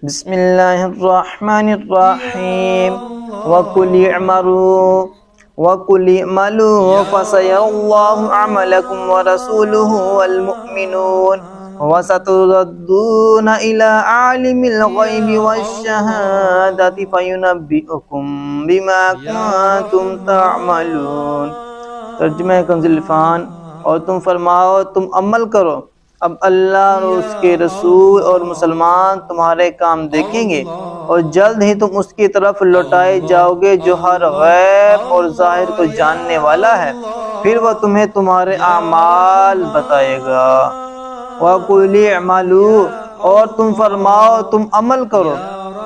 بسم اللہ الرحمن الرحیم وَقُلِ اعْمَلُوا فَسَيَرَى اللَّهُ عَمَلَكُمْ وَرَسُولُهُ وَالْمُؤْمِنُونَ وَسَتُرَدُّونَ إِلَى عَالِمِ الْغَيْبِ وَالشَّهَادَةِ فَيُنَبِّئُكُم بِمَا كُنتُمْ تَعْمَلُونَ۔ ترجمہ کنز العرفان۔ اور تم فرماؤ تم عمل کرو، اب اللہ اور اس کے رسول اور مسلمان تمہارے کام دیکھیں گے، اور جلد ہی تم اس کی طرف لوٹائے جاؤ گے جو ہر غیب اور ظاہر کو جاننے والا ہے، پھر وہ تمہیں تمہارے اعمال بتائے گا۔ وَقُلِ اعْمَلُوا، اور تم فرماؤ تم عمل کرو۔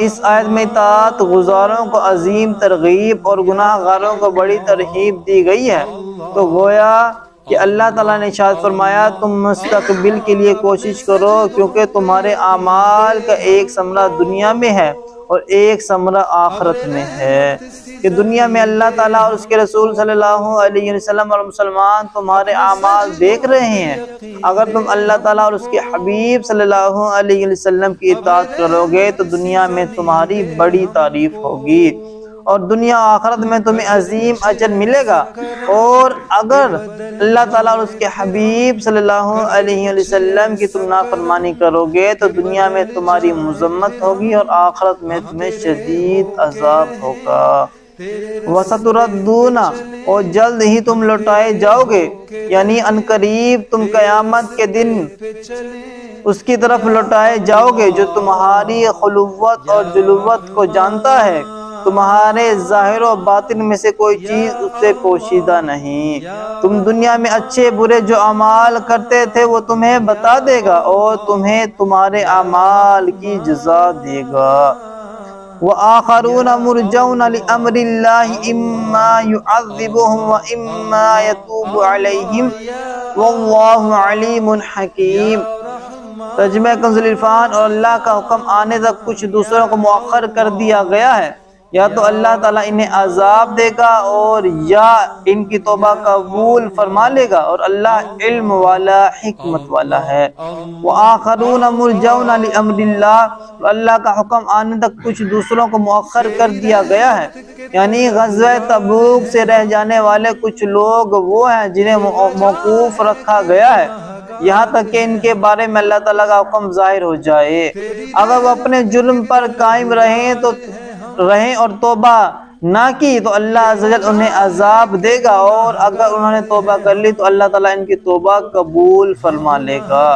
اس آیت میں اطاعت گزاروں کو عظیم ترغیب اور گناہ گاروں کو بڑی ترہیب دی گئی ہے۔ تو گویا کہ اللہ تعالیٰ نے ارشاد فرمایا تم مستقبل کے لیے کوشش کرو، کیونکہ تمہارے اعمال کا ایک ثمرہ دنیا میں ہے اور ایک ثمرہ آخرت میں ہے، کہ دنیا میں اللہ تعالیٰ اور اس کے رسول صلی اللہ علیہ وسلم اور مسلمان تمہارے اعمال دیکھ رہے ہیں۔ اگر تم اللہ تعالیٰ اور اس کے حبیب صلی اللہ علیہ وسلم کی اطاعت کرو گے تو دنیا میں تمہاری بڑی تعریف ہوگی اور دنیا آخرت میں تمہیں عظیم اجر ملے گا، اور اگر اللہ تعالیٰ اور اس کے حبیب صلی اللہ علیہ وسلم کی تم نافرمانی کرو گے تو دنیا میں تمہاری مذمت ہوگی اور آخرت میں تمہیں شدید عذاب ہوگا۔ وَسَتُرَدُّونَ، اور جلد ہی تم لوٹائے جاؤ گے، یعنی عنقریب تم قیامت کے دن اس کی طرف لوٹائے جاؤ گے جو تمہاری خلوت اور جلوت کو جانتا ہے، تمہارے ظاہر و باطن میں سے کوئی چیز اس سے پوشیدہ نہیں۔ تم دنیا میں اچھے برے جو اعمال کرتے تھے وہ تمہیں بتا دے گا اور تمہیں تمہارے اعمال کی جزا دے گا۔ وَآخَرُونَ مُرْجَوْنَ لِأَمْرِ اللَّهِ إِمَّا يُعَذِّبُهُمْ وَإِمَّا يَتُوبُ عَلَيْهِمْ وَاللَّهُ عَلِيمٌ حَكِيمٌ۔ ترجمہ کنز العرفان۔ اور اللہ کا حکم آنے تک کچھ دوسروں کو مؤخر کر دیا گیا ہے، یا تو اللہ تعالیٰ انہیں عذاب دے گا اور یا ان کی توبہ قبول فرما لے گا، اور اللہ علم والا حکمت والا ہے۔ وَآخَرُونَ مُرْجَوْنَ لِأَمْرِ اللَّهِ، اللہ کا حکم آنے تک کچھ دوسروں کو مؤخر کر دیا گیا ہے، یعنی غزوہ تبوک سے رہ جانے والے کچھ لوگ وہ ہیں جنہیں موقوف رکھا گیا ہے یہاں تک کہ ان کے بارے میں اللہ تعالیٰ کا حکم ظاہر ہو جائے۔ اگر وہ اپنے جرم پر قائم رہیں اور توبہ نہ کی تو اللہ عز و جل انہیں عذاب دے گا، اور اگر انہوں نے توبہ کر لی تو اللہ تعالیٰ ان کی توبہ قبول فرما لے گا۔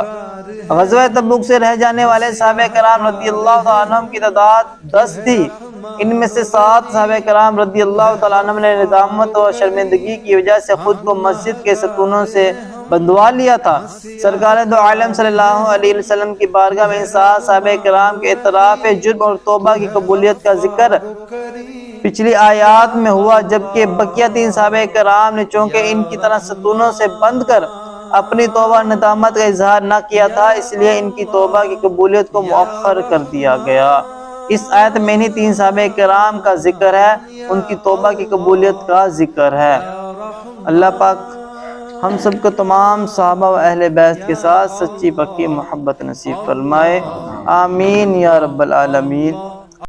غزوہ تبوک سے رہ جانے والے صحابہ کرام رضی اللہ تعالیٰ عنہم کی تعداد 10 تھی۔ ان میں سے 7 صحابہ کرام رضی اللہ تعالیٰ عنہم نے ندامت اور شرمندگی کی وجہ سے خود کو مسجد کے ستونوں سے بندھوا لیا تھا۔ سرکار دو عالم صلی اللہ علیہ وسلم کی بارگاہ میں 7 صحابہ کرام کے اعتراف جرم اور توبہ کی قبولیت کا ذکر پچھلی آیات میں ہوا، جبکہ بقیہ 3 صحابہ کرام نے چونکہ ان کی طرح ستونوں سے بند کر اپنی توبہ ندامت کا اظہار نہ کیا تھا، اس لیے ان کی توبہ کی قبولیت کو مؤخر کر دیا گیا۔ اس آیت میں انہی 3 صحابہ کرام کا ذکر ہے، ان کی توبہ کی قبولیت کا ذکر ہے۔ اللہ پاک ہم سب کو تمام صحابہ و اہل بیت کے ساتھ سچی پکی محبت نصیب فرمائے، آمین یا رب العالمین۔